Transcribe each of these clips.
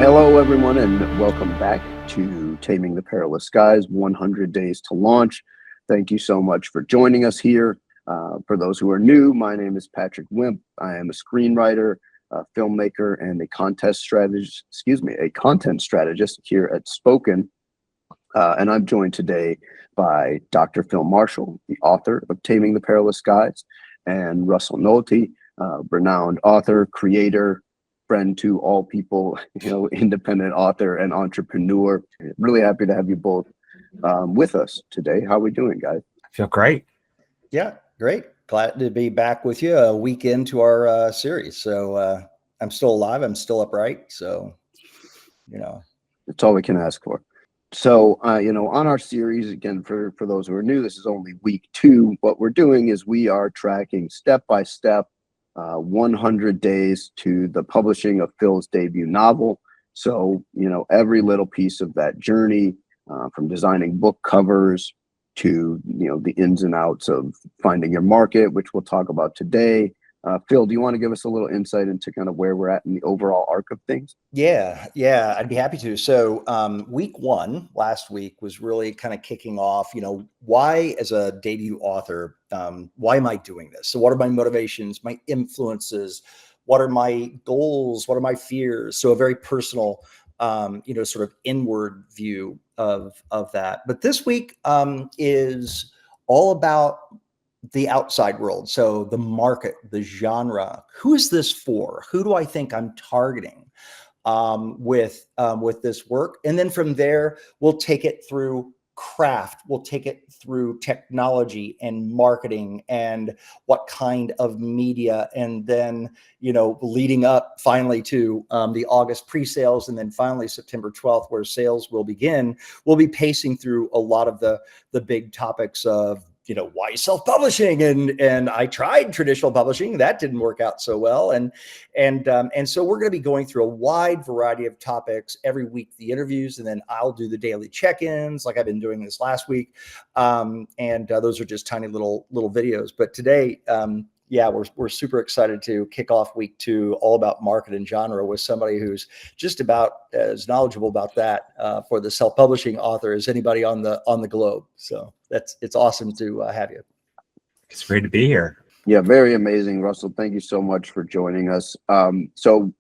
Hello, everyone, and welcome back to Taming the Perilous Skies, 100 Days to Launch. Thank you so much for joining us here. For those who are new, my name is Patrick Wimp. I am a screenwriter, a filmmaker, and a content strategist here at Spoken. And I'm joined today by Dr. Phil Marshall, the author of Taming the Perilous Skies, and Russell Nohelty, renowned author, creator, friend to all people, independent author and entrepreneur. Really happy to have you both with us today. How are we doing, guys? I feel great. Yeah, great. Glad to be back with you a week into our series. So I'm still alive. I'm still upright. So, It's all we can ask for. So, on our series, again, for those who are new, this is only week 2. What we're doing is we are tracking step by step 100 days to the publishing of Phil's debut novel. So, every little piece of that journey, from designing book covers to, the ins and outs of finding your market, which we'll talk about today. Phil, do you want to give us a little insight into kind of where we're at in the overall arc of things? Yeah, I'd be happy to. So week 1 last week was really kind of kicking off, why as a debut author, why am I doing this? So what are my motivations, my influences? What are my goals? What are my fears? So a very personal, sort of inward view of that. But this week is all about the outside world. So the market, the genre, who is this for? Who do I think I'm targeting with this work? And then from there, we'll take it through craft. We'll take it through technology and marketing and what kind of media. And then, leading up finally to the August pre-sales, and then finally September 12th, where sales will begin, we'll be pacing through a lot of the big topics of why self-publishing, and I tried traditional publishing, that didn't work out so well, and so we're going to be going through a wide variety of topics every week, the interviews, and then I'll do the daily check-ins like I've been doing this last week, and those are just tiny little videos. But today, we're super excited to kick off week 2 all about market and genre with somebody who's just about as knowledgeable about that for the self-publishing author as anybody on the globe. So it's awesome to have you. It's great to be here. Yeah, very amazing, Russell. Thank you so much for joining us. So,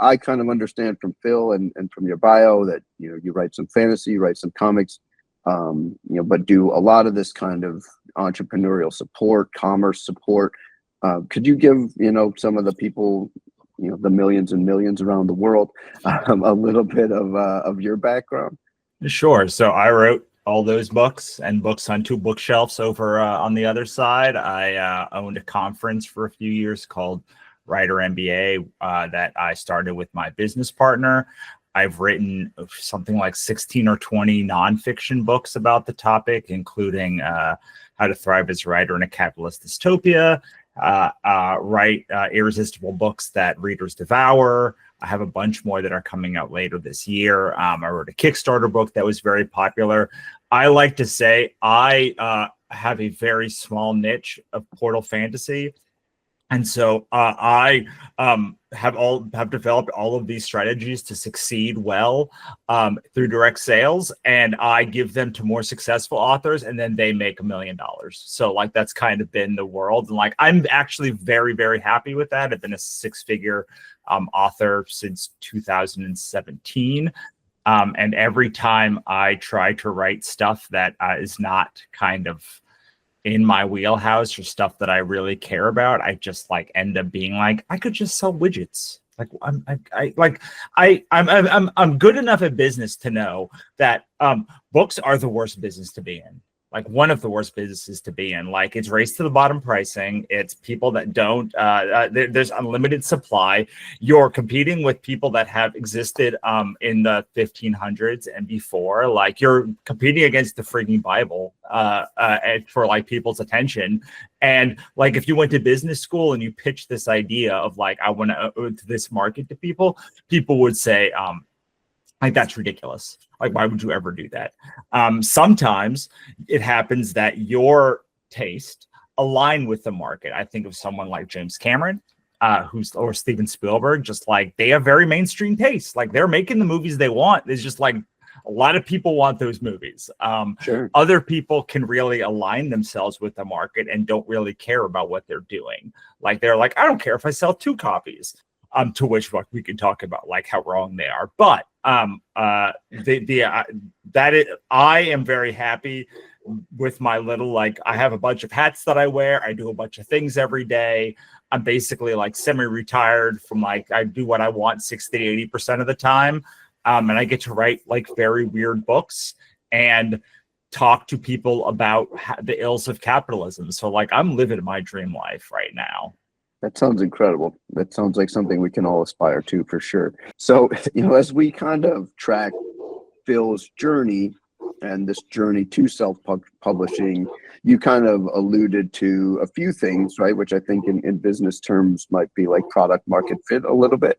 I kind of understand from Phil and from your bio that, you write some fantasy, you write some comics, but do a lot of this kind of entrepreneurial support, commerce support. Could you give, some of the people, the millions and millions around the world, a little bit of your background? Sure. So I wrote all those books and books on 2 bookshelves over on the other side. I owned a conference for a few years called Writer MBA that I started with my business partner. I've written something like 16 or 20 nonfiction books about the topic, including How to Thrive as a Writer in a Capitalist Dystopia, write irresistible books that readers devour. I have a bunch more that are coming out later this year. I wrote a Kickstarter book that was very popular. I like to say I have a very small niche of portal fantasy. And so I have developed all of these strategies to succeed well through direct sales, and I give them to more successful authors, and then they make $1 million. So that's kind of been the world, and I'm actually very, very happy with that. I've been a 6-figure author since 2017. And every time I try to write stuff that is not kind of in my wheelhouse or stuff that I really care about, I just end up being I could just sell widgets. I'm good enough at business to know that books are the worst business to be in. One of the worst businesses to be in. It's race to the bottom pricing. It's people that don't, there's unlimited supply. You're competing with people that have existed in the 1500s and before. You're competing against the freaking Bible for people's attention. And if you went to business school and you pitched this idea of I want to this market to people would say, that's ridiculous. Why would you ever do that? Sometimes it happens that your taste align with the market. I think of someone like James Cameron. or Steven Spielberg, just like they have very mainstream tastes. Like they're making the movies they want. It's just like a lot of people want those movies. Sure. Other people can really align themselves with the market and don't really care about what they're doing. Like they're like, I don't care if I sell 2 copies. To which we can talk about like how wrong they are. But I am very happy with my little, like, I have a bunch of hats that I wear. I do a bunch of things every day. I'm basically like semi-retired from like, I do what I want 60 to 80% of the time. And I get to write like very weird books and talk to people about the ills of capitalism. So like I'm living my dream life right now. That sounds incredible. That sounds like something we can all aspire to for sure. So, as we kind of track Phil's journey and this journey to self-publishing, you kind of alluded to a few things, right? Which I think in business terms might be like product market fit a little bit.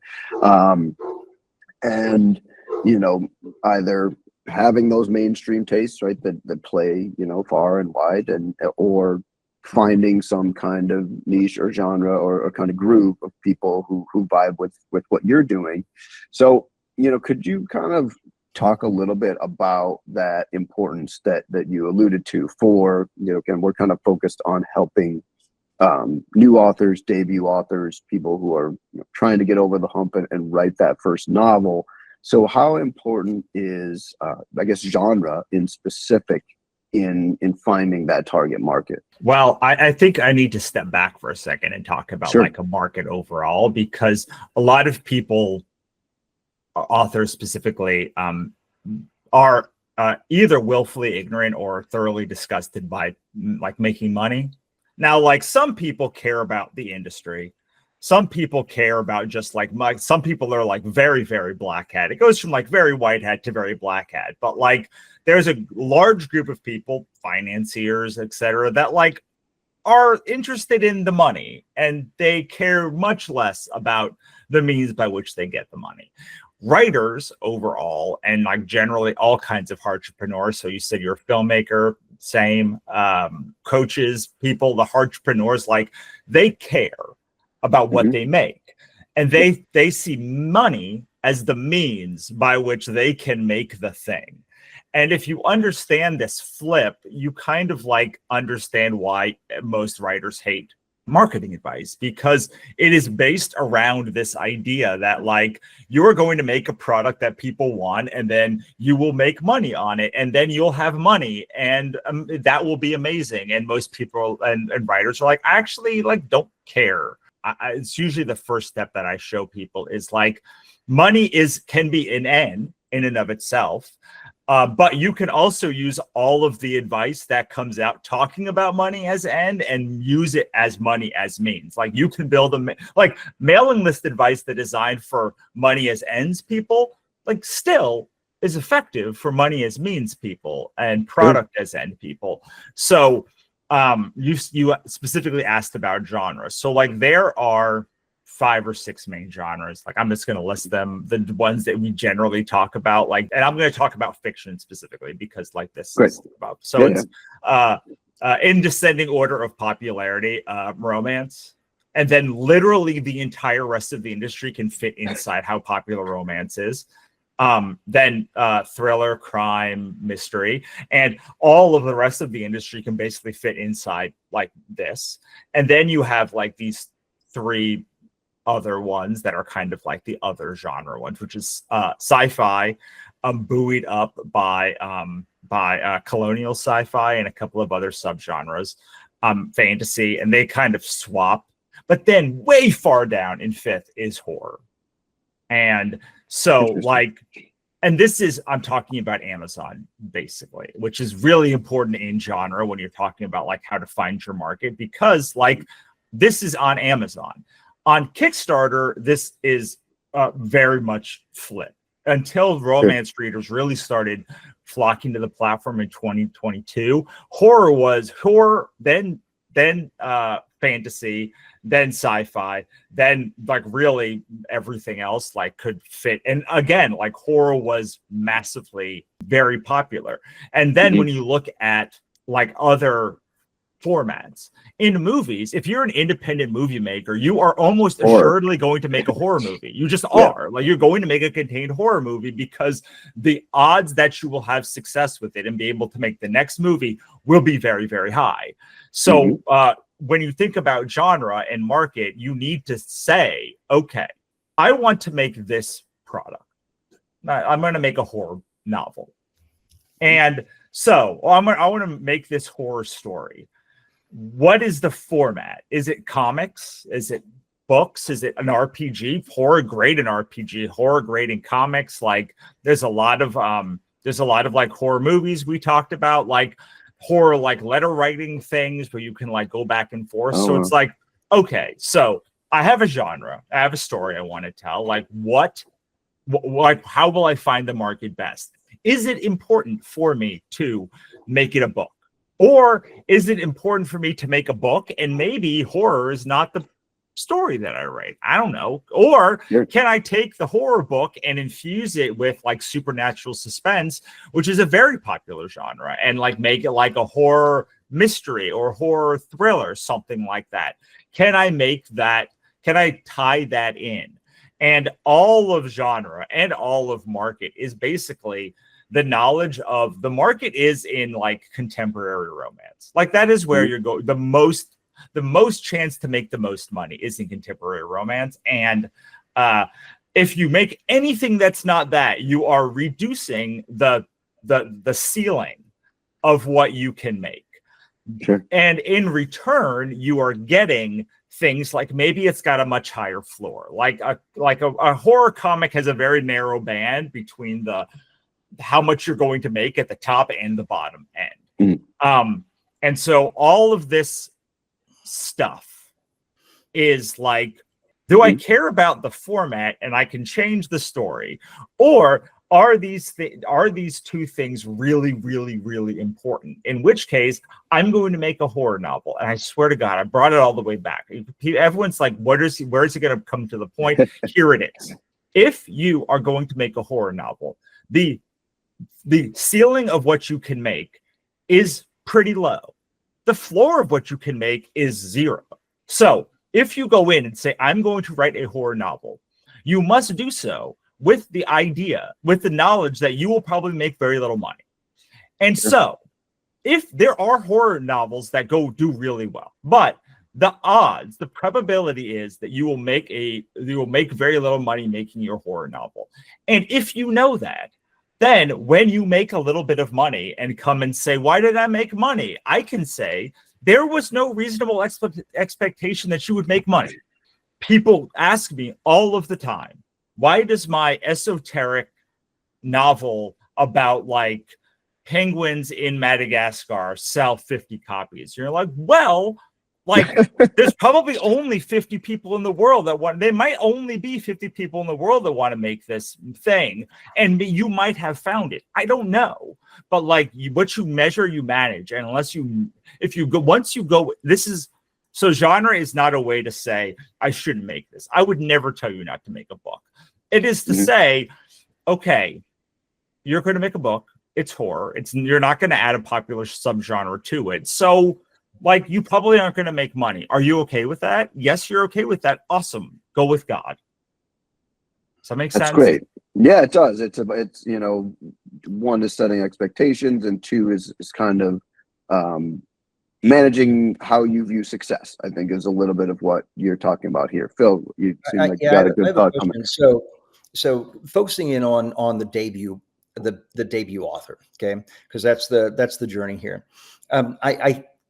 And, either having those mainstream tastes, right, that play, far and wide, or finding some kind of niche or genre or kind of group of people who vibe with what you're doing. So, could you kind of talk a little bit about that importance that you alluded to for, again, we're kind of focused on helping new authors, debut authors, people who are trying to get over the hump and write that first novel. So how important is, I guess, genre in specific in finding that target market? Well, I think I need to step back for a second and talk about Sure. like a market overall, because a lot of people, authors specifically, are either willfully ignorant or thoroughly disgusted by like making money. Now, like some people care about the industry. Some people care about just like some people are like very, very black hat. It goes from like very white hat to very black hat. But like there's a large group of people, financiers, etc., that like are interested in the money and they care much less about the means by which they get the money. Writers overall, and like generally all kinds of entrepreneurs. So you said you're a filmmaker, same, coaches, people, the entrepreneurs, like they care about what they make, and they see money as the means by which they can make the thing. And if you understand this flip, you kind of like understand why most writers hate marketing advice, because it is based around this idea that like you're going to make a product that people want and then you will make money on it and then you'll have money and that will be amazing. And most people and writers are like, I actually like don't care. It's usually the first step that I show people is like money can be an end in and of itself. But you can also use all of the advice that comes out talking about money as end and use it as money as means. Like you can build like mailing list advice that is designed for money as ends people, like still is effective for money as means people and product as end people. So you specifically asked about genres. So like there are 5 or 6 main genres. Like I'm just going to list them, the ones that we generally talk about, like, and I'm going to talk about fiction specifically because like this is about, so it's in descending order of popularity, romance, and then literally the entire rest of the industry can fit inside how popular romance is. Then thriller, crime, mystery, and all of the rest of the industry can basically fit inside like this. And then you have like these 3 other ones that are kind of like the other genre ones, which is sci-fi, buoyed up by colonial sci-fi and a couple of other subgenres, fantasy, and they kind of swap. But then way far down in 5th is horror. And so like, and this is, I'm talking about Amazon basically, which is really important in genre when you're talking about like how to find your market, because like this is on Amazon. On Kickstarter, this is very much flipped until romance readers really started flocking to the platform in 2022. Horror was horror, then fantasy, then sci-fi, then like really everything else like could fit. And again, like horror was massively very popular. And then when you look at like other formats. In movies, if you're an independent movie maker, you are almost Horror. assuredly going to make a horror movie. You just Yeah. are. Like, you're going to make a contained horror movie because the odds that you will have success with it and be able to make the next movie will be very, very high. So when you think about genre and market, you need to say, okay, I want to make this product. I'm going to make a horror novel. And so I want to make this horror story. What is the format? Is it comics? Is it books? Is it an RPG? Horror great in RPG, horror great in comics. Like there's a lot of like horror movies we talked about, like horror, like letter writing things where you can like go back and forth. So it's like, okay, so I have a genre, I have a story I want to tell. Like how will I find the market best? Is it important for me to make it a book? Or is it important for me to make a book and maybe horror is not the story that I write? I don't know. Or can I take the horror book and infuse it with like supernatural suspense, which is a very popular genre, and like make it like a horror mystery or horror thriller, something like that? Can I make that? Can I tie that in? And all of genre and all of market is basically the knowledge of the market is in like contemporary romance. Like that is where you're going. The most chance to make the most money is in contemporary romance. And if you make anything that's not that, you are reducing the ceiling of what you can make. Sure. And in return, you are getting things like maybe it's got a much higher floor. Like a horror comic has a very narrow band between the how much you're going to make at the top and the bottom end. And so all of this stuff is like, do I care about the format and I can change the story, or are these two things really, really, really important? In which case, I'm going to make a horror novel, and I swear to God, I brought it all the way back. Everyone's like, where is he going to come to the point? Here it is. If you are going to make a horror novel, the ceiling of what you can make is pretty low. The floor of what you can make is 0. So if you go in and say, I'm going to write a horror novel, you must do so with the idea, with the knowledge that you will probably make very little money. And so if there are horror novels that do really well, but the odds, the probability is that you will make very little money making your horror novel. And if you know that, then when you make a little bit of money and come and say, why did I make money? I can say, there was no reasonable expectation that you would make money. People ask me all of the time, why does my esoteric novel about like penguins in Madagascar sell 50 copies? You're like, well, like there's probably only 50 people in the world that want, there might only be 50 people in the world that want to make this thing. And you might have found it. I don't know. But like what you measure, you manage. And so genre is not a way to say, I shouldn't make this. I would never tell you not to make a book. It is to say, okay, you're going to make a book. It's horror. You're not going to add a popular subgenre to it. So like, you probably aren't going to make money. Are you okay with that? Yes, you're okay with that. Awesome. Go with God. Does that make sense? That's great. Yeah, it does. It's one is setting expectations, and two is kind of managing how you view success. I think is a little bit of what you're talking about here. Phil, you seem like you got a good thought coming. So focusing in on the debut, the debut author, okay, because that's the journey here.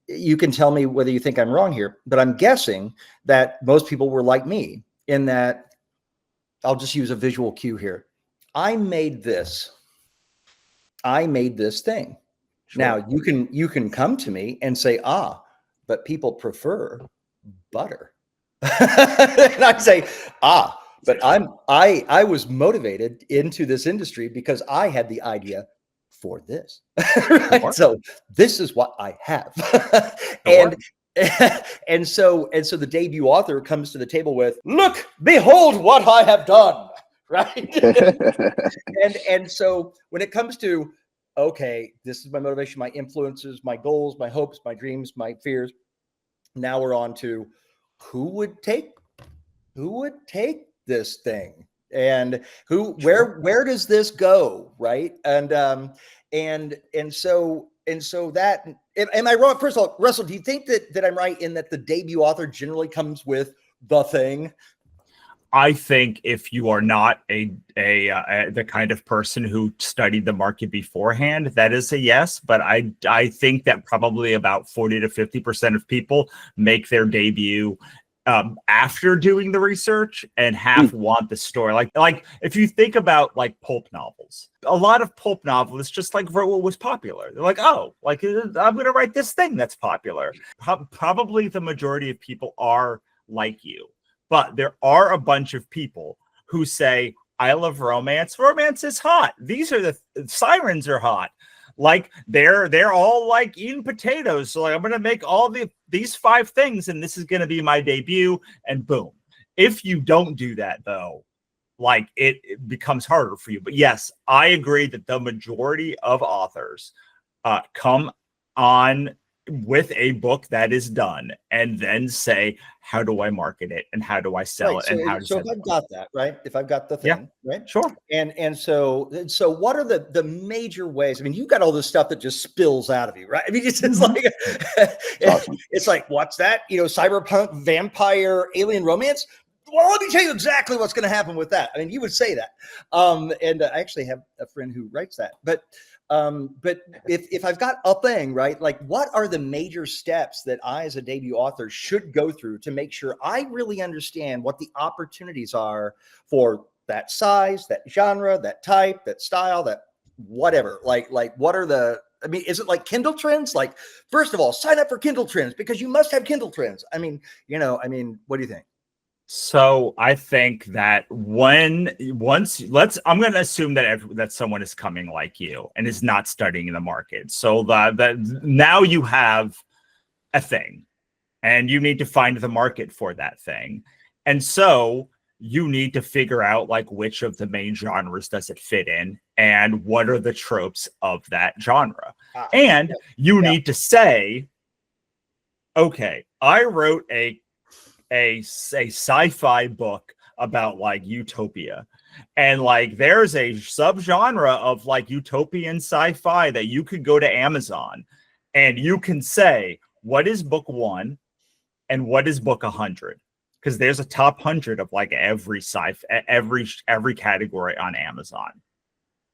You can tell me whether you think I'm wrong here, but I'm guessing that most people were like me in that. I'll just use a visual cue here. I made this thing. Sure. Now you can come to me and say, but people prefer butter. And I say, but I was motivated into this industry because I had the idea for this. Right? So this is what I have. and so the debut author comes to the table with, look, behold what I have done. Right. and so when it comes to okay, this is my motivation, my influences, my goals, my hopes, my dreams, my fears. Now we're on to who would take this thing, and where does this go, right? And so that, am I wrong? First of all, Russell, do you think that I'm right in that the debut author generally comes with the thing? I think if you are not the kind of person who studied the market beforehand, that is a yes. But I think that probably about 40 to 50% of people make their debut after doing the research, and half want the story. Like if you think about like pulp novels, a lot of pulp novelists just like wrote what was popular. They're like, oh, like I'm going to write this thing that's popular. Probably the majority of people are like you. But there are a bunch of people who say, I love romance. Romance is hot. These are the sirens are hot. Like they're all like eating potatoes. So like, I'm going to make all these 5 things, and this is going to be my debut, and boom. If you don't do that though, like it becomes harder for you. But yes, I agree that the majority of authors come on with a book that is done and then say, how do I market it and how do I sell it? So, And how does so if I've got that, right? If I've got the thing, right? Sure. And so what are the major ways? I mean, you've got all this stuff that just spills out of you, right? I mean, it's like, Awesome. It's like, what's that? Cyberpunk, vampire, alien romance. Well, let me tell you exactly what's going to happen with that. I mean, you would say that. And I actually have a friend who writes that, but if I've got a thing, right, like what are the major steps that I as a debut author should go through to make sure I really understand what the opportunities are for that size, that genre, that type, that style, that whatever? Like what are the, I mean, is it like Kindle trends? Like, first of all, sign up for Kindle trends because you must have Kindle trends. I mean, what do you think? So I think that I'm going to assume that someone is coming like you and is not studying the market. So that now you have a thing, and you need to find the market for that thing, and so you need to figure out like which of the main genres does it fit in, and what are the tropes of that genre, and you need to say, okay, I wrote a sci-fi book about like utopia, and like there's a subgenre of like utopian sci-fi that you could go to Amazon and you can say, what is book 1 and what is book 100, because there's a top 100 of like every every category on Amazon,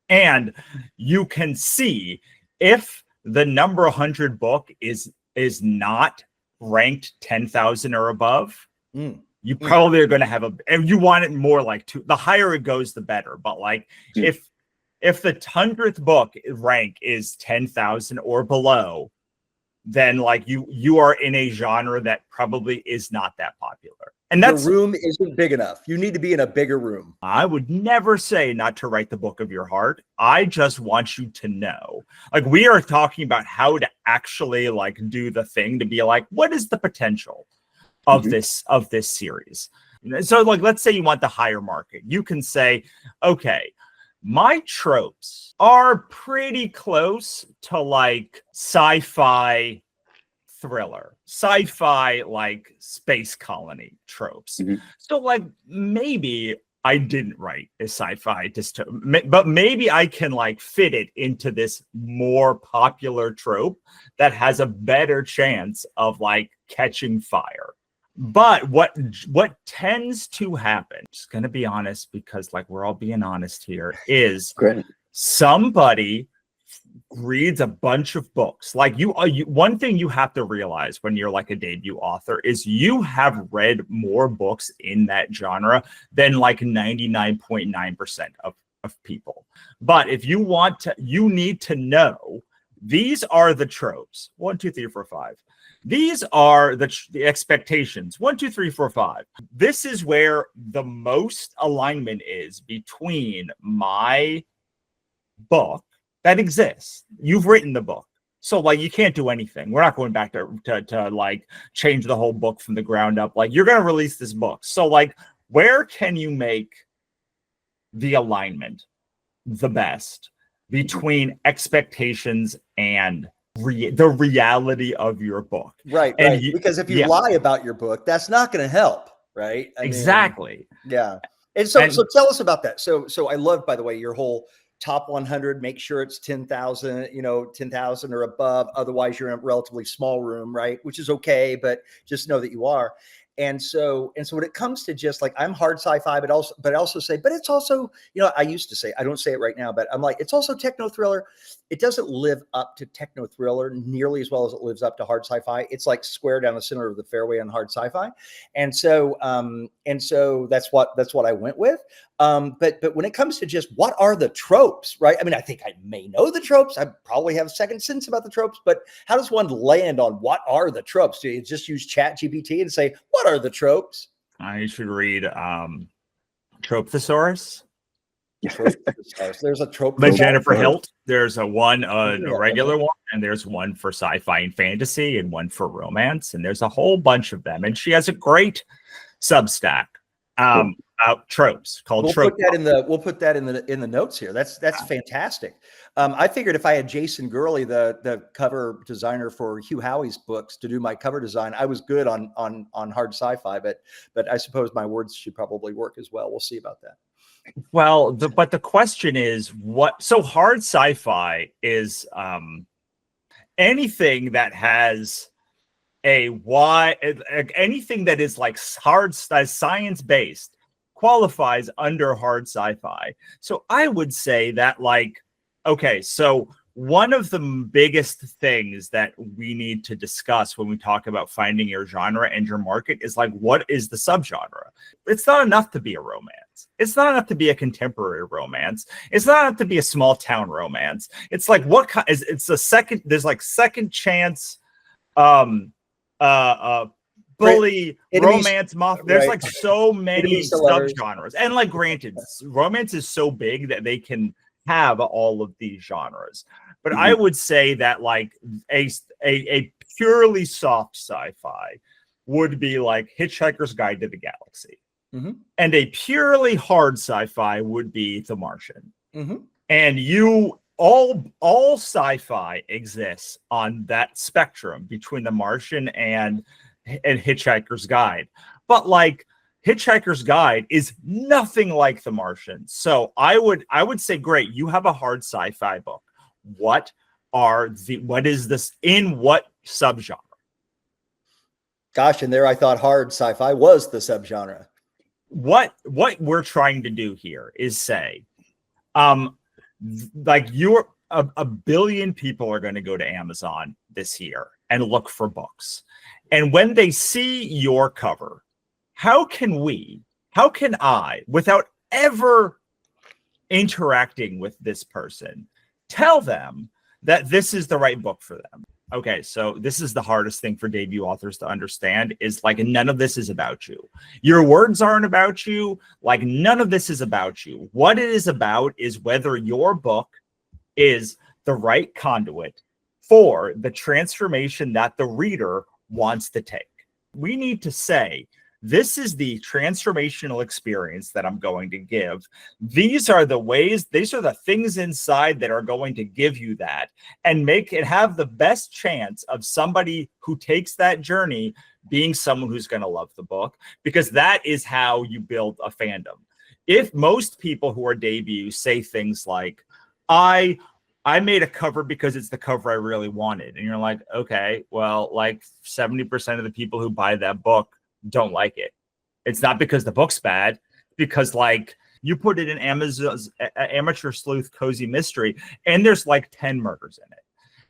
and you can see if the number 100 book is not ranked 10,000 or above, you probably are going to have and you want it more like the higher it goes, the better. But like if the 100th book rank is 10,000 or below, then like you are in a genre that probably is not that popular. And that's, the room isn't big enough. You need to be in a bigger room. I would never say not to write the book of your heart. I just want you to know, like, we are talking about how to actually like do the thing to be like, what is the potential of this series? So like, let's say you want the higher market. You can say, okay, my tropes are pretty close to like sci-fi thriller, sci-fi like space colony tropes. So like maybe I didn't write a sci-fi but maybe I can like fit it into this more popular trope that has a better chance of like catching fire. But what tends to happen, just gonna be honest, because like we're all being honest here, is somebody reads a bunch of books. Like one thing you have to realize when you're like a debut author is you have read more books in that genre than like 99.9% of people. But if you want to, you need to know these are the tropes. 1, 2, 3, 4, 5. These are the expectations. 1, 2, 3, 4, 5. This is where the most alignment is between my book that exists. You've written the book, so like you can't do anything. We're not going back to like change the whole book from the ground up. Like, you're going to release this book, so like where can you make the alignment the best? between expectations and the reality of your book. Right. And Right. Because if you lie about your book, that's not going to help. Right. Exactly. Yeah. And so tell us about that. So I love, by the way, your whole top 100, make sure it's 10,000, 10,000 or above. Otherwise you're in a relatively small room, right? Which is okay, but just know that you are. And so when it comes to just like, I'm hard sci-fi, but I also say, but it's also, I used to say, I don't say it right now, but I'm like, it's also techno thriller. It doesn't live up to techno thriller nearly as well as it lives up to hard sci-fi. It's like square down the center of the fairway on hard sci-fi. And so that's what I went with. But when it comes to just what are the tropes, right? I mean, I think I may know the tropes. I probably have a second sense about the tropes, but how does one land on what are the tropes? Do you just use Chat GPT and say, what are the tropes? I should read Trope Thesaurus. There's a trope by Jennifer Hilt. There's a regular one, and there's one for sci-fi and fantasy, and one for romance, and there's a whole bunch of them. And she has a great Substack about tropes called Trope. We'll put that in the notes here. That's fantastic. I figured if I had Jason Gurley, the cover designer for Hugh Howey's books, to do my cover design, I was good on hard sci-fi, but I suppose my words should probably work as well. We'll see about that. Well, but the question is, what? So hard sci-fi is anything that has anything that is like hard science based qualifies under hard sci-fi. So I would say that, like, okay, so one of the biggest things that we need to discuss when we talk about finding your genre and your market is like, what is the subgenre? It's not enough to be a romance. It's not enough to be a contemporary romance. It's not enough to be a small town romance. It's like, what kind is it's a second, there's like second chance, bully romance, there's like so many subgenres. And like, granted, romance is so big that they can have all of these genres, but I would say that like a purely soft sci-fi would be like Hitchhiker's Guide to the Galaxy, and a purely hard sci-fi would be The Martian. And all sci-fi exists on that spectrum between The Martian and Hitchhiker's Guide, but like Hitchhiker's Guide is nothing like The Martian. So I would say, great, you have a hard sci-fi book. What is this in what subgenre? Gosh, and there I thought hard sci-fi was the subgenre. What we're trying to do here is say, like, a billion people are going to go to Amazon this year and look for books. And when they see your cover, how can I, without ever interacting with this person, tell them that this is the right book for them? Okay, so this is the hardest thing for debut authors to understand, is like, none of this is about you. Your words aren't about you. Like, none of this is about you. What it is about is whether your book is the right conduit for the transformation that the reader wants to take. We need to say, this is the transformational experience that I'm going to give. These are the things inside that are going to give you that, and make it have the best chance of somebody who takes that journey being someone who's going to love the book, because that is how you build a fandom. If most people who are debuts say things like, I made a cover because it's the cover I really wanted, and you're like, okay, well, like 70% of the people who buy that book don't like it. It's not because the book's bad, because like, you put it in Amazon's Amateur Sleuth Cozy Mystery and there's like 10 murders in it.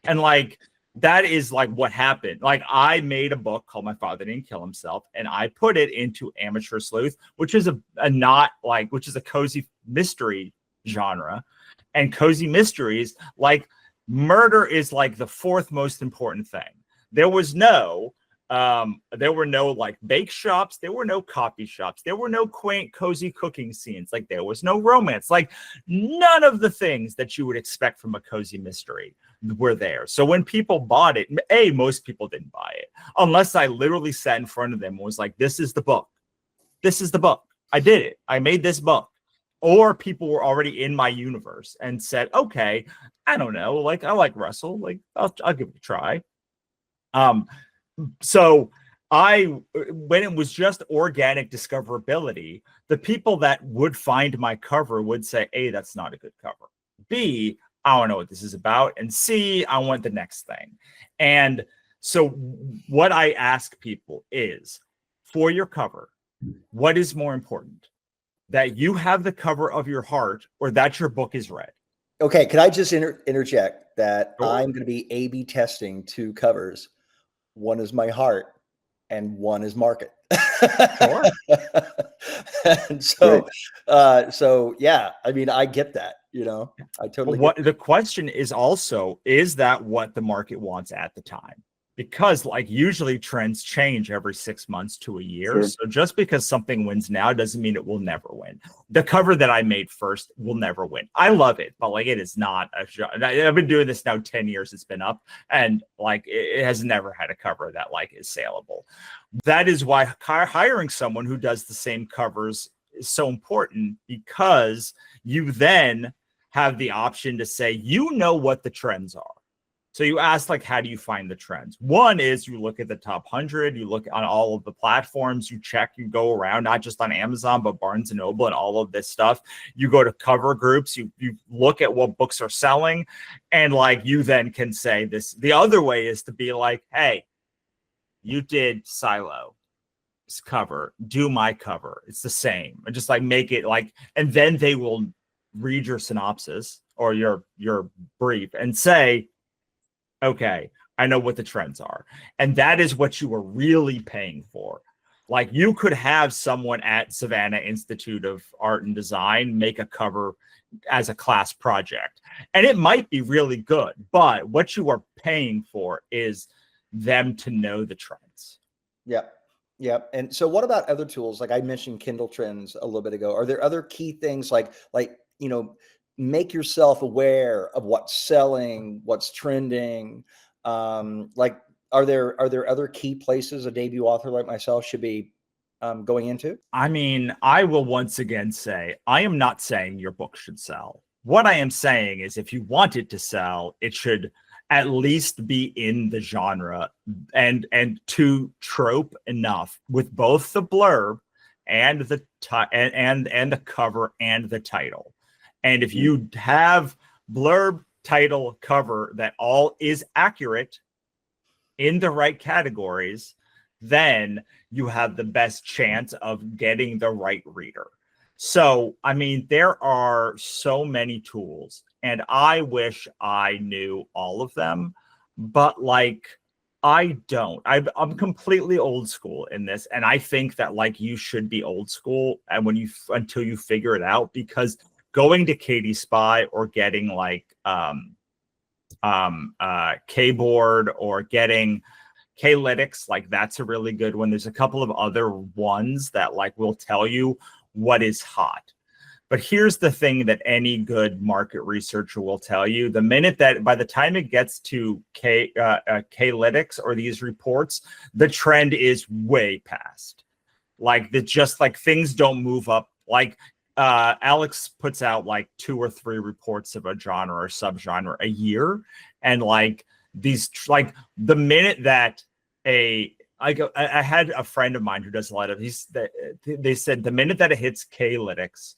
And like, that is like what happened. Like, I made a book called My Father Didn't Kill Himself, and I put it into Amateur Sleuth, which is which is a cozy mystery genre. And cozy mysteries, like, murder is like the fourth most important thing. There were no like bake shops, there were no coffee shops, there were no quaint cozy cooking scenes, like there was no romance, like none of the things that you would expect from a cozy mystery were there. So when people bought it, most people didn't buy it unless I literally sat in front of them and was like, this is the book, I did it, I made this book. or people were already in my universe and said, okay, I don't know, like I like Russell, like I'll give it a try. So when it was just organic discoverability, the people that would find my cover would say, A, that's not a good cover. B, I don't know what this is about. And C, I want the next thing. And so what I ask people is, for your cover, what is more important? That you have the cover of your heart or that your book is read? Okay, can I just interject that Sure. I'm going to be A/B testing 2 covers. One is my heart and one is market. Sure. And so, so yeah, I mean, I get that, I totally What get the question is also, is that what the market wants at the time? Because like usually trends change every 6 months to a year. Sure. So just because something wins now doesn't mean it will never win. The cover that I made first will never win. I love it, but like it is not a genre. I've been doing this now 10 years. It's been up, and like it has never had a cover that like is saleable. That is why hiring someone who does the same covers is so important, because you then have the option to say, what the trends are. So you ask, like, how do you find the trends? One is you look at the top 100, you look on all of the platforms, you check, you go around, not just on Amazon, but Barnes and Noble and all of this stuff. You go to cover groups, you look at what books are selling, and like you then can say this. The other way is to be like, hey, you did Silo cover, do my cover. It's the same. And just like make it like, and then they will read your synopsis or your brief and say, okay, I know what the trends are. And that is what you are really paying for. Like you could have someone at Savannah Institute of Art and Design make a cover as a class project, and it might be really good, but what you are paying for is them to know the trends. Yep. Yep. And so what about other tools? Like I mentioned Kindle Trends a little bit ago. Are there other key things like, make yourself aware of what's selling, what's trending? Like, are there other key places a debut author like myself should be going into? I mean, I will once again say, I am not saying your book should sell. What I am saying is if you want it to sell, it should at least be in the genre and to trope enough with both the blurb and the and the cover and the title. And if you have blurb, title, cover that all is accurate in the right categories, then you have the best chance of getting the right reader. So, I mean, there are so many tools, and I wish I knew all of them, but like, I don't. I'm completely old school in this, and I think that like you should be old school, and until you figure it out, because going to Katie Spy or getting like Kboard or getting K-Lytics, like that's a really good one. There's a couple of other ones that like will tell you what is hot. But here's the thing that any good market researcher will tell you: the minute that by the time it gets to K-Lytics or these reports, the trend is way past. Like that, just like things don't move up. Like Alex puts out like 2 or 3 reports of a genre or subgenre a year, and like these, like the minute that I had a friend of mine who does a lot of these. They said the minute that it hits K-Lytics,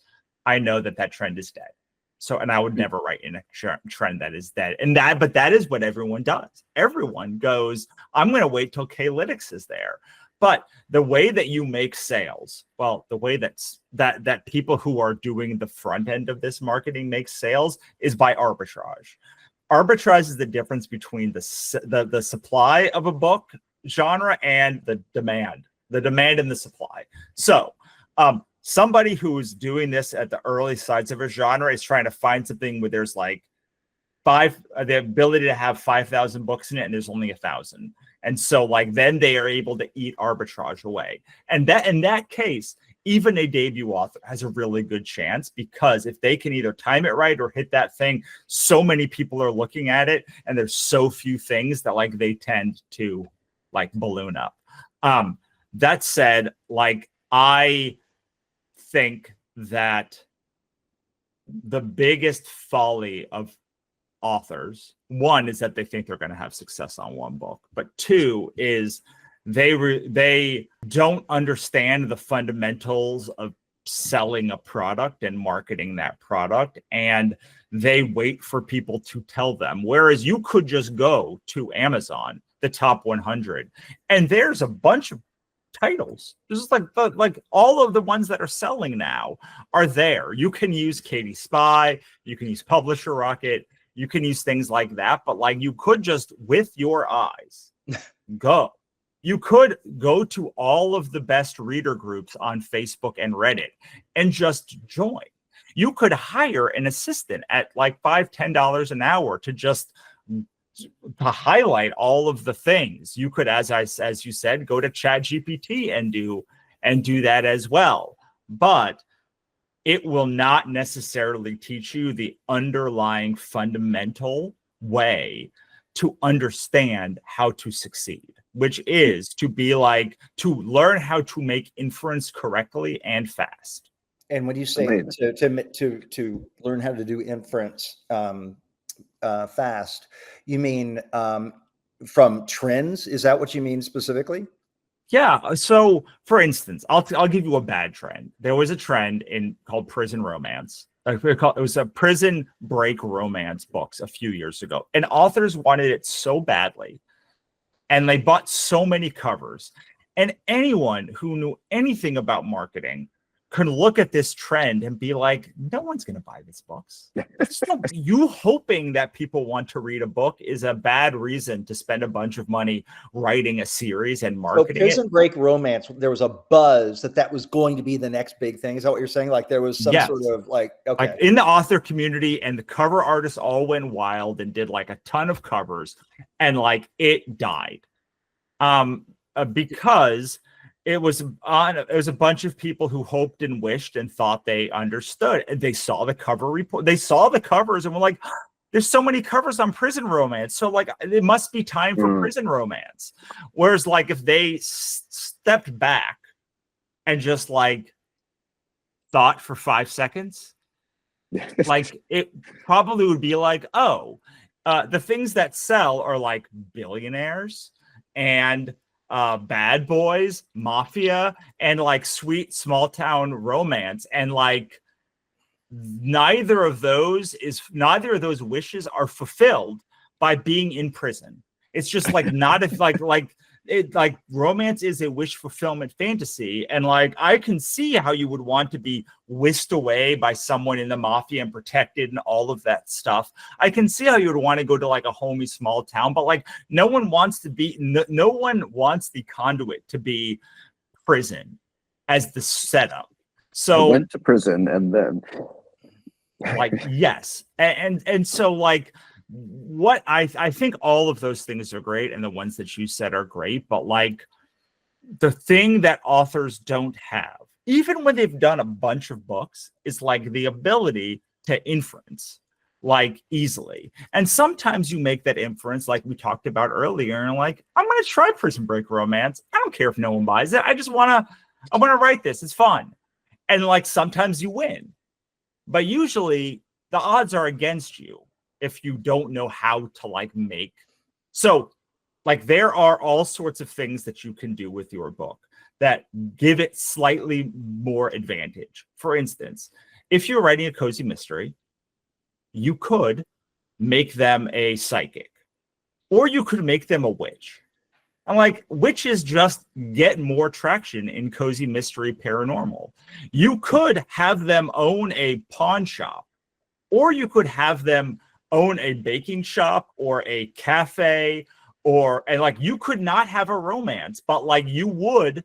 I know that trend is dead. So, and I would never write in a trend that is dead. But that is what everyone does. Everyone goes, I'm going to wait till K-Lytics is there. But the way that you make sales, well, the way that people who are doing the front end of this marketing make sales is by arbitrage. Arbitrage is the difference between the supply of a book genre and the demand and the supply. So somebody who's doing this at the early sides of a genre is trying to find something where there's like the ability to have 5,000 books in it, and there's only 1,000. And so like then they are able to eat arbitrage away. And that in that case, even a debut author has a really good chance, because if they can either time it right or hit that thing, so many people are looking at it, and there's so few things that like they tend to like balloon up. That said, like I think that the biggest folly of authors, one is that they think they're going to have success on one book, but two is they don't understand the fundamentals of selling a product and marketing that product, and they wait for people to tell them. Whereas you could just go to Amazon, the top 100, and there's a bunch of titles. This is like all of the ones that are selling now are there. You can use Katie Spy, you can use Publisher Rocket, you can use things like that, but like you could just with your eyes go. You could go to all of the best reader groups on Facebook and Reddit and just join. You could hire an assistant at like $5-10 an hour to just to highlight all of the things. You could, as you said, go to ChatGPT and do that as well. But it will not necessarily teach you the underlying fundamental way to understand how to succeed, which is to learn how to make inference correctly and fast. And when you say to learn how to do inference fast, you mean from trends? Is that what you mean specifically? Yeah. So, for instance, I'll give you a bad trend. There was a trend called prison romance. It was a prison break romance books a few years ago, and authors wanted it so badly, and they bought so many covers. And anyone who knew anything about marketing could look at this trend and be like, no one's going to buy these books. You hoping that people want to read a book is a bad reason to spend a bunch of money writing a series and marketing it. Prison Break romance, there was a buzz that was going to be the next big thing. Is that what you're saying? Like there was some sort of like in the author community, and the cover artists all went wild and did like a ton of covers, and like it died because it was a bunch of people who hoped and wished and thought they understood. And they saw the cover report. They saw the covers and were like, there's so many covers on prison romance. So like, it must be time for prison romance. Whereas like, if they stepped back and just like thought for 5 seconds, like it probably would be like, the things that sell are like billionaires and bad boys, mafia, and like sweet small town romance, and like neither of those wishes are fulfilled by being in prison. It's just like not if like romance is a wish fulfillment fantasy, and like I can see how you would want to be whisked away by someone in the mafia and protected and all of that stuff. I can see how you would want to go to like a homey small town, but like no one wants the conduit to be prison as the setup. So I went to prison and then like yes, and so like what I think all of those things are great, and the ones that you said are great, but like the thing that authors don't have, even when they've done a bunch of books, is like the ability to inference like easily. And sometimes you make that inference like we talked about earlier, and like, I'm going to try Prison Break romance. I don't care if no one buys it. I want to write this. It's fun. And like sometimes you win, but usually the odds are against you if you don't know how to like make. So like there are all sorts of things that you can do with your book that give it slightly more advantage. For instance, if you're writing a cozy mystery, you could make them a psychic, or you could make them a witch. I'm like, witches just get more traction in cozy mystery paranormal. You could have them own a pawn shop, or you could have them own a baking shop or a cafe, and like you could not have a romance, but like you would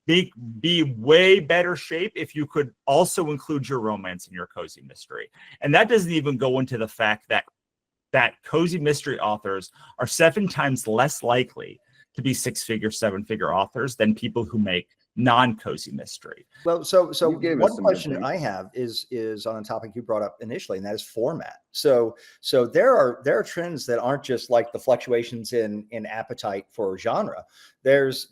be way better shape if you could also include your romance in your cozy mystery. And that doesn't even go into the fact that cozy mystery authors are 7 times less likely to be 6-figure, 7-figure authors than people who make non-cozy mystery. Well, so one question I have is on a topic you brought up initially, and that is format. So there are trends that aren't just like the fluctuations in appetite for genre. There's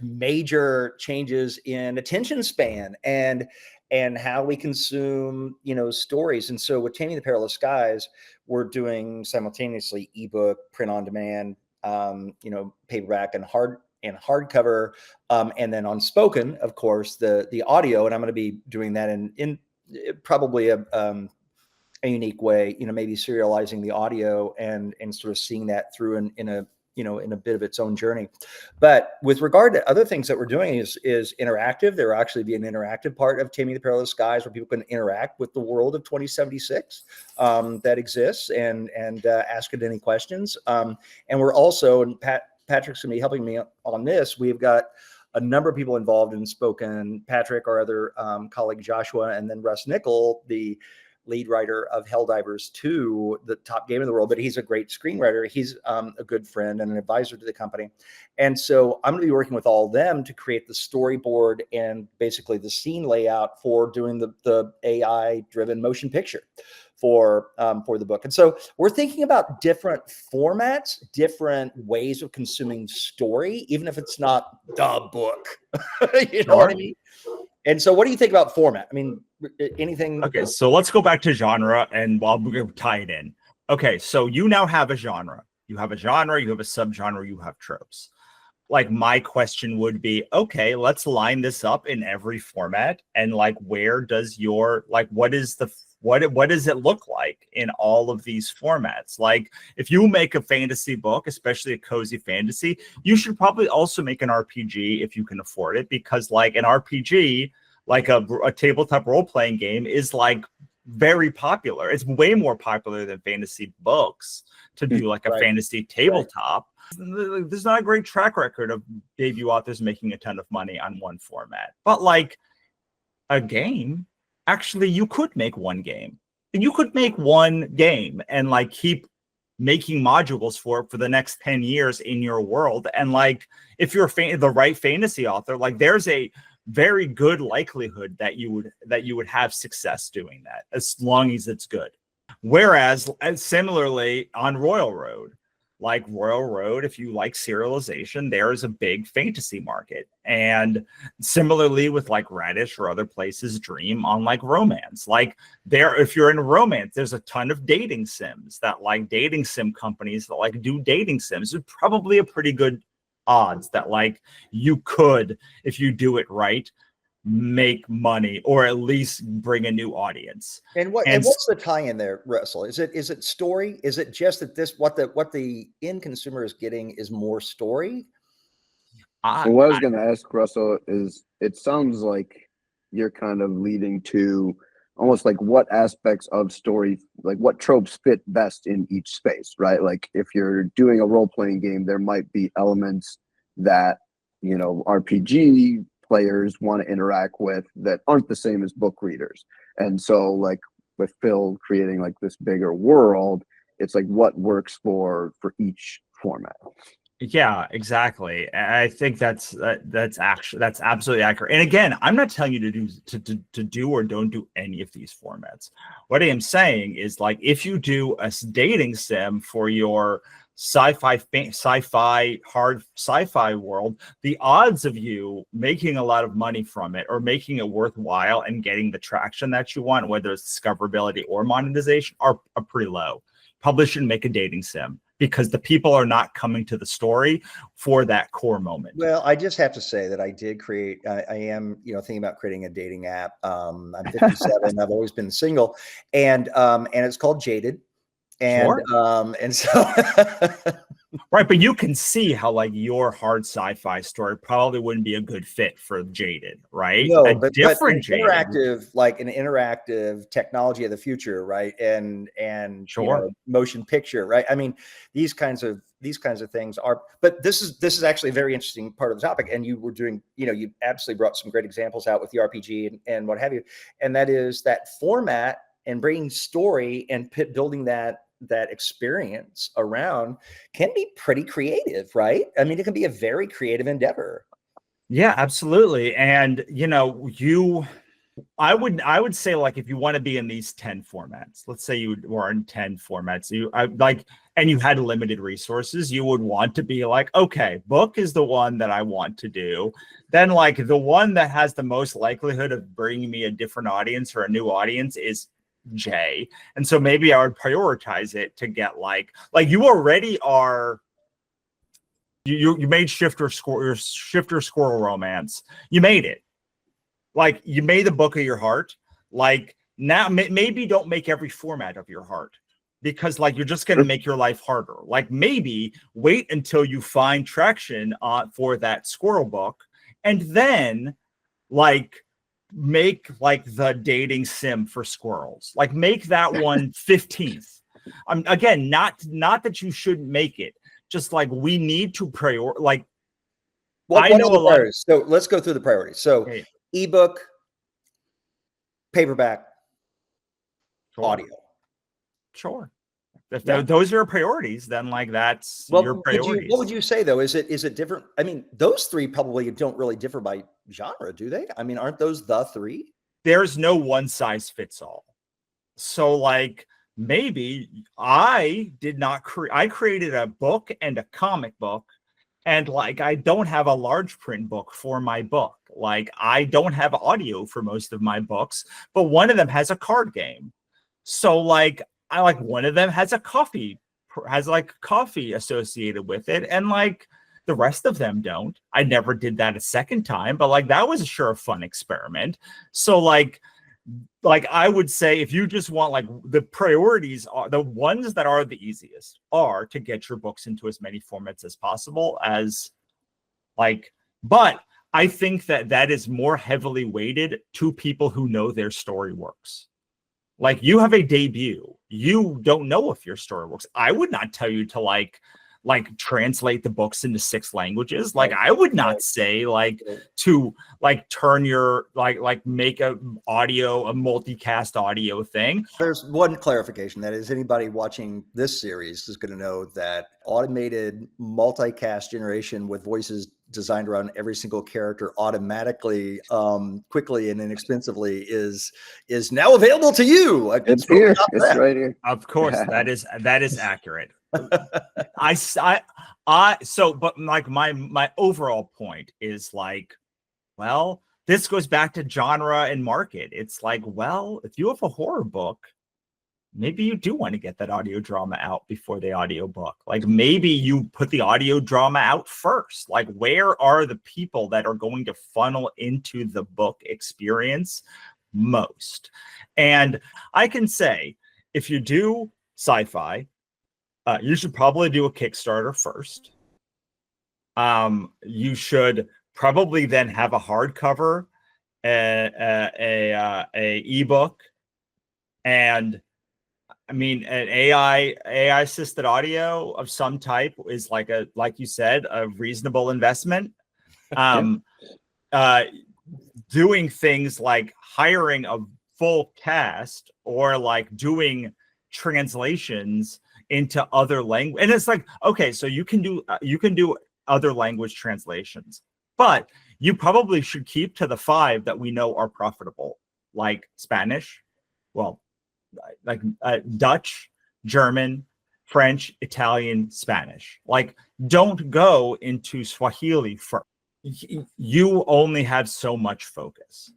major changes in attention span, and and how we consume, stories. And so with Taming the Perilous Skies, we're doing simultaneously ebook, print on demand, paperback and hardcover, and then on Spoken, of course, the audio. And I'm going to be doing that in probably a unique way, maybe serializing the audio and sort of seeing that through in a bit of its own journey. But with regard to other things that we're doing is interactive. There will actually be an interactive part of Taming the Perilous Skies where people can interact with the world of 2076 that exists and ask it any questions. And we're also, and Patrick's gonna be helping me on this. We've got a number of people involved in Spoken. Patrick, our other colleague Joshua, and then Russ Nickel, the lead writer of Helldivers 2, the top game in the world, but he's a great screenwriter. He's a good friend and an advisor to the company. And so I'm going to be working with all of them to create the storyboard and basically the scene layout for doing the AI-driven motion picture for the book. And so we're thinking about different formats, different ways of consuming story, even if it's not the book. You know what I mean? And so what do you think about format? I mean, anything? Okay, so let's go back to genre and we're going to tie it in. Okay, so you now have a genre. You have a genre, you have a subgenre, you have tropes. Like my question would be, okay, let's line this up in every format. And like, where does your, like, what does it look like in all of these formats? Like if you make a fantasy book, especially a cozy fantasy, you should probably also make an RPG if you can afford it, because like an RPG, like a tabletop role-playing game is like very popular. It's way more popular than fantasy books to do like a fantasy tabletop. There's not a great track record of debut authors making a ton of money on one format. But like a game, actually you could make one game. You could make one game and like keep making modules for it for the next 10 years in your world. And like if you're the right fantasy author, like there's a very good likelihood that you would have success doing that as long as it's good. Whereas similarly on Royal Road, like Royal Road, if you like serialization, there is a big fantasy market. And similarly with like Radish or other places, Dream on like romance. Like there, if you're in romance, there's a ton of dating sims that like dating sim companies that like do dating sims. It's probably a pretty good odds that like you could, if you do it right, make money or at least bring a new audience. And what's the tie-in there, Russell? Is it story? Is it just that what the end consumer is getting is more story? Well, what I was going to ask, Russell, is it sounds like you're kind of leading to almost like what aspects of story, like what tropes fit best in each space, right? Like if you're doing a role-playing game, there might be elements that, RPG players want to interact with that aren't the same as book readers. And so like with Phil creating like this bigger world, it's like what works for each format. Yeah, exactly. I think that's absolutely accurate. And again, I'm not telling you to do or don't do any of these formats. What I am saying is like if you do a dating sim for your hard sci-fi world, the odds of you making a lot of money from it or making it worthwhile and getting the traction that you want, whether it's discoverability or monetization, are pretty low. Publish and make a dating sim, because the people are not coming to the story for that core moment. Well, I just have to say that I did create, I am, thinking about creating a dating app. I'm 57. I've always been single, and it's called Jaded. And, sure. And so, right. But you can see how like your hard sci-fi story probably wouldn't be a good fit for Jaded, right? No, but interactive, like an interactive technology of the future, right? And sure, motion picture, right? I mean, these kinds of things are. But this is actually a very interesting part of the topic. And you were doing, you absolutely brought some great examples out with the RPG and what have you. And that is that format and bringing story and building that experience around can be pretty creative, right? I mean, it can be a very creative endeavor. Yeah, absolutely. And I would say, like, if you want to be in these 10 formats, let's say you were in 10 formats, and you had limited resources, you would want to be like, okay, book is the one that I want to do. Then, like, the one that has the most likelihood of bringing me a different audience or a new audience is J. And so maybe I would prioritize it to get like you already are. You made Shifter Squirrel Romance. You made it. Like, you made the book of your heart. Like, now maybe don't make every format of your heart, because like you're just going to make your life harder. Like, maybe wait until you find traction for that squirrel book, and then like make like the dating sim for squirrels. Like, make that one 15th. Again, not that you shouldn't make it. Just like, we need to prioritize. Like, I know a lot. So let's go through the priorities. So okay. Ebook, paperback, Sure. audio. Sure. If those are priorities, then like that's your priorities. What would you say though? Is it different? I mean, those three probably don't really differ by genre, do they? I mean, aren't those the three? There's no one size fits all. So like, maybe I created a book and a comic book, and like, I don't have a large print book for my book. Like, I don't have audio for most of my books, but one of them has a card game. So like, I like, one of them has coffee associated with it, and like the rest of them don't. I never did that a second time, but like, that was sure a fun experiment. So like I would say, if you just want, like, the priorities are the ones that are the easiest are to get your books into as many formats as possible as like, but I think that is more heavily weighted to people who know their story works. Like, you have a debut. You don't know if your story works. I would not tell you to like translate the books into 6 languages. Like, I would not say like to like turn your like make a multicast audio thing. There's one clarification. That is, anybody watching this series is going to know that automated multicast generation with voices designed around every single character automatically, quickly and inexpensively is now available to you. It's here. It's right here. Of course, that is accurate. But like, my overall point is like, well, this goes back to genre and market. It's like, well, if you have a horror book, maybe you do want to get that audio drama out before the audio book. Like, maybe you put the audio drama out first. Like, where are the people that are going to funnel into the book experience most? And I can say, if you do sci-fi, you should probably do a Kickstarter first. You should probably then have a hardcover, a ebook, and I mean, an AI assisted audio of some type is like you said, a reasonable investment. Doing things like hiring a full cast, or like doing translations into other language, and it's like, okay, so you can do other language translations, but you probably should keep to the 5 that we know are profitable, like Spanish, well, like Dutch, German, French, Italian, Spanish. Like, don't go into Swahili first. You only have so much focus.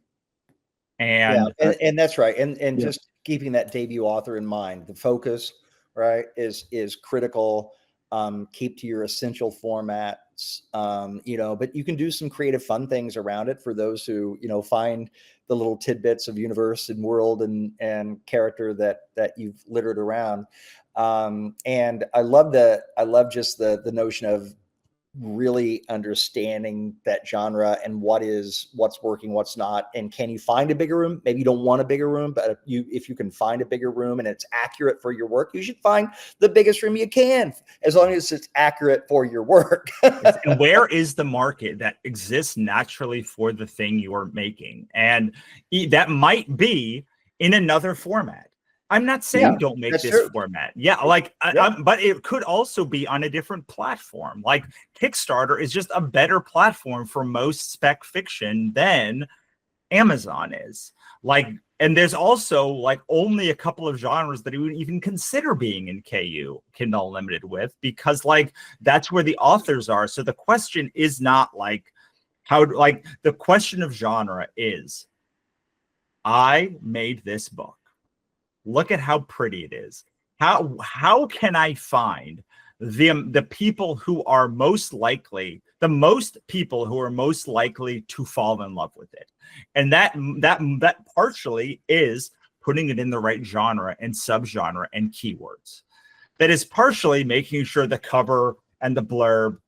And that's right. And just keeping that debut author in mind, the focus, right, is critical. Keep to your essential formats, but you can do some creative fun things around it for those who, find the little tidbits of universe and world and character that you've littered around. And I love just the notion of really understanding that genre and what's working, what's not. And can you find a bigger room? Maybe you don't want a bigger room, but if you can find a bigger room and it's accurate for your work, you should find the biggest room you can, as long as it's accurate for your work. And where is the market that exists naturally for the thing you are making? And that might be in another format. I'm not saying don't make this format. But it could also be on a different platform. Like, Kickstarter is just a better platform for most spec fiction than Amazon is. Like, and there's also like only a couple of genres that you would even consider being in KU, Kindle Unlimited, with, because like that's where the authors are. So the question is not like like the question of genre is, I made this book. Look at how pretty it is. How can I find the people who are most likely, the most people who are most likely to fall in love with it? And that partially is putting it in the right genre and subgenre and keywords. That is partially making sure the cover and the blurb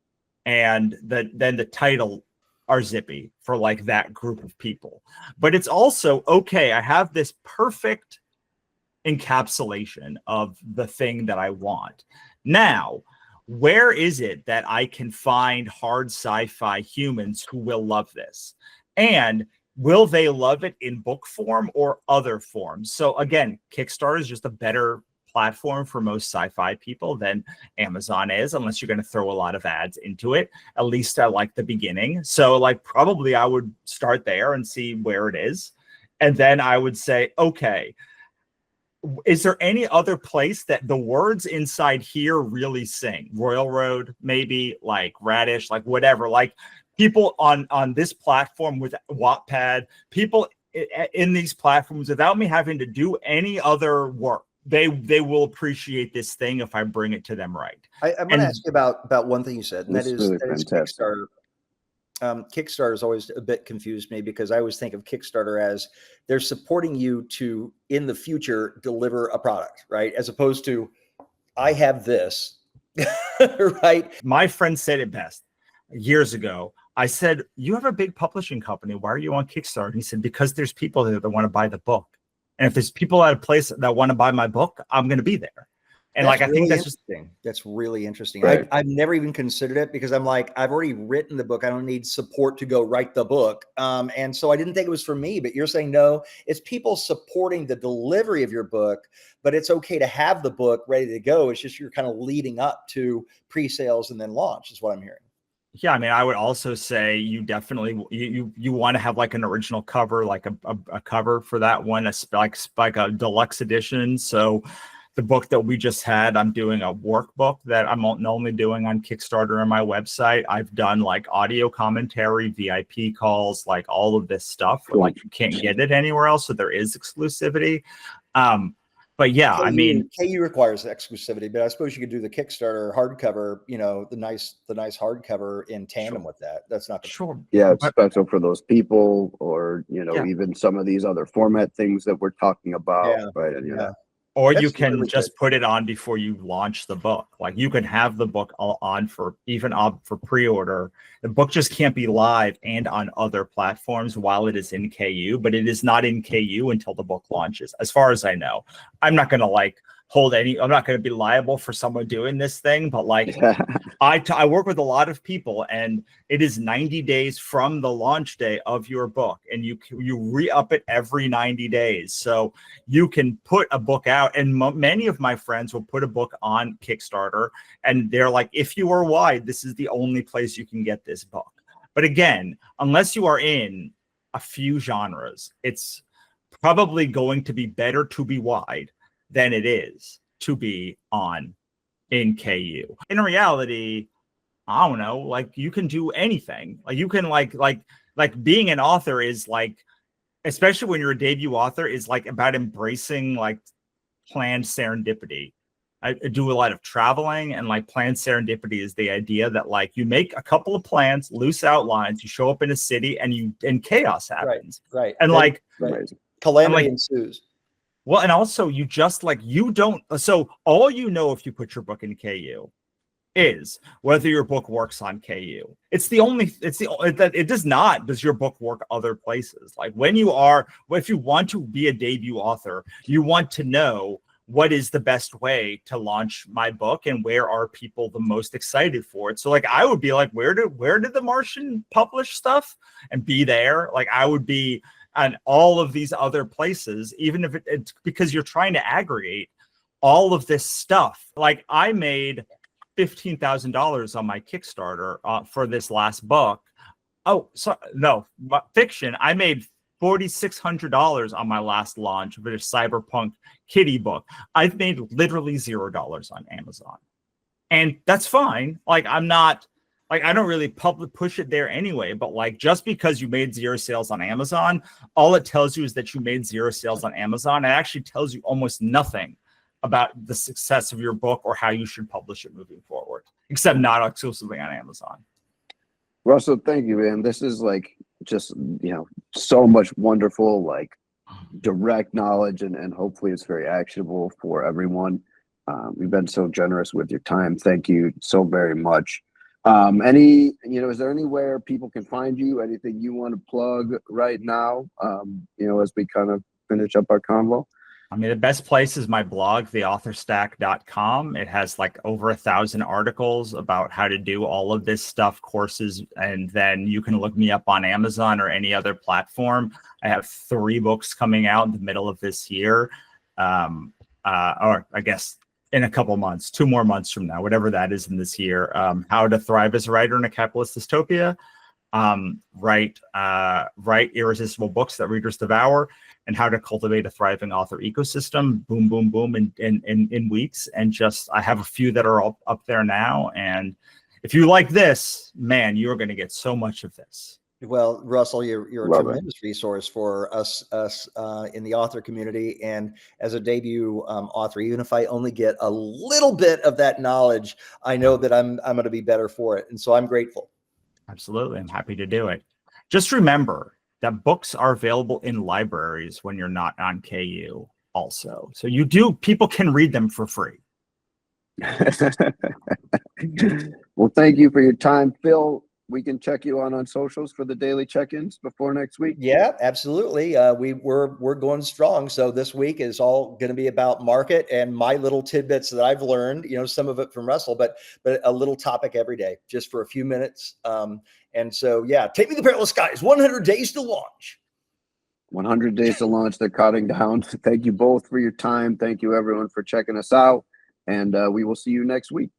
and then the title are zippy for like that group of people. But it's also, okay, I have this perfect encapsulation of the thing that I want. Now, where is it that I can find hard sci-fi humans who will love this? And will they love it in book form or other forms? So again, Kickstarter is just a better platform for most sci-fi people than Amazon is, unless you're going to throw a lot of ads into it, at least at like the beginning. So like probably I would start there and see where it is. And then I would say, okay, is there any other place that the words inside here really sing? Royal Road, maybe, like Radish, like whatever, like people on this platform with Wattpad, people in these platforms without me having to do any other work, they will appreciate this thing if I bring it to them right. I'm going to ask you about one thing you said, and that is fantastic. Kickstarter. Kickstarter has always a bit confused me, because I always think of Kickstarter as they're supporting you to, in the future, deliver a product, right? As opposed to, I have this, right? My friend said it best years ago. I said, you have a big publishing company. Why are you on Kickstarter? And he said, because there's people there that want to buy the book. And if there's people at a place that want to buy my book, I'm going to be there. And that's like, I think that's just, that's really interesting. Right. I've never even considered it, because I'm like, I've already written the book. I don't need support to go write the book. And so I didn't think it was for me, but you're saying, no, it's people supporting the delivery of your book, but it's okay to have the book ready to go. It's just, you're kind of leading up to pre-sales and then launch is what I'm hearing. yeah, I mean, I would also say you definitely you want to have like an original cover, like a cover for that one, like a deluxe edition. So the book that we just had, I'm doing a workbook that I'm only doing on Kickstarter and my website. I've done like audio commentary, VIP calls, like all of this stuff. Cool. Like you can't get it anywhere else, so there is exclusivity. But yeah, I mean, KU requires exclusivity, but I suppose you could do the Kickstarter hardcover, you know, the nice hardcover in tandem with that. That's not sure. Yeah, it's special for those people, or even some of these other format things that we're talking about, right? And or that's you can really just put it on before you launch the book. Like you can have the book all on for pre-order. The book just can't be live and on other platforms while it is in KU, but it is not in KU until the book launches, as far as I know. I'm not going to I'm not going to be liable for someone doing this thing, but like I work with a lot of people, and it is 90 days from the launch day of your book, and you re-up it every 90 days. So you can put a book out, and many of my friends will put a book on Kickstarter, and they're like, if you are wide, this is the only place you can get this book. But again, unless you are in a few genres, it's probably going to be better to be wide than it is to be in KU. In reality, I don't know, like you can do anything. Like you can like being an author is like, especially when you're a debut author, is like about embracing like planned serendipity. I do a lot of traveling, and like planned serendipity is the idea that like you make a couple of plans, loose outlines, you show up in a city, and chaos happens. Right. And like calamity ensues. Well, and also you just like, you don't, so all you know if you put your book in KU is whether your book works on KU. It does not, does your book work other places? Like if you want to be a debut author, you want to know what is the best way to launch my book and where are people the most excited for it. So like, I would be like, where did The Martian publish stuff, and be there. Like I would be on all of these other places, even if it's because you're trying to aggregate all of this stuff. Like I made $15,000 on my Kickstarter for this last book. Oh, so no, fiction. I made $4,600 on my last launch of a cyberpunk kitty book. I've made literally $0 on Amazon. And that's fine. Like, I'm not, like, I don't really push it there anyway, but like, just because you made 0 sales on Amazon, all it tells you is that you made 0 sales on Amazon. It actually tells you almost nothing about the success of your book or how you should publish it moving forward, except not exclusively on Amazon. Russell, thank you, man. This is like just, so much wonderful, like direct knowledge, and hopefully it's very actionable for everyone. You've been so generous with your time. Thank you so very much. Is there anywhere people can find you? Anything you want to plug right now, as we kind of finish up our convo? I mean, the best place is my blog, theauthorstack.com. It has like over 1,000 articles about how to do all of this stuff, courses, and then you can look me up on Amazon or any other platform. I have 3 books coming out in the middle of this year, or I guess in a couple months, 2 more months from now, whatever that is in this year. How to thrive as a writer in a capitalist dystopia, write irresistible books that readers devour, and how to cultivate a thriving author ecosystem. Boom, boom, boom, in weeks. And just, I have a few that are up there now. And if you like this, man, you are going to get so much of this. Well, Russell, you're a Love tremendous resource for us in the author community. And as a debut author, even if I only get a little bit of that knowledge, I know that I'm going to be better for it. And so I'm grateful. Absolutely. I'm happy to do it. Just remember that books are available in libraries when you're not on KU also. So people can read them for free. Well, thank you for your time, Phil. We can check you on socials for the daily check-ins before next week. Yeah, absolutely. We're going strong. So this week is all going to be about market and my little tidbits that I've learned, some of it from Russell, but a little topic every day, just for a few minutes. And so, yeah, Taming the Perilous Skies, 100 days to launch. 100 days to launch. They're counting down. Thank you both for your time. Thank you, everyone, for checking us out. And we will see you next week.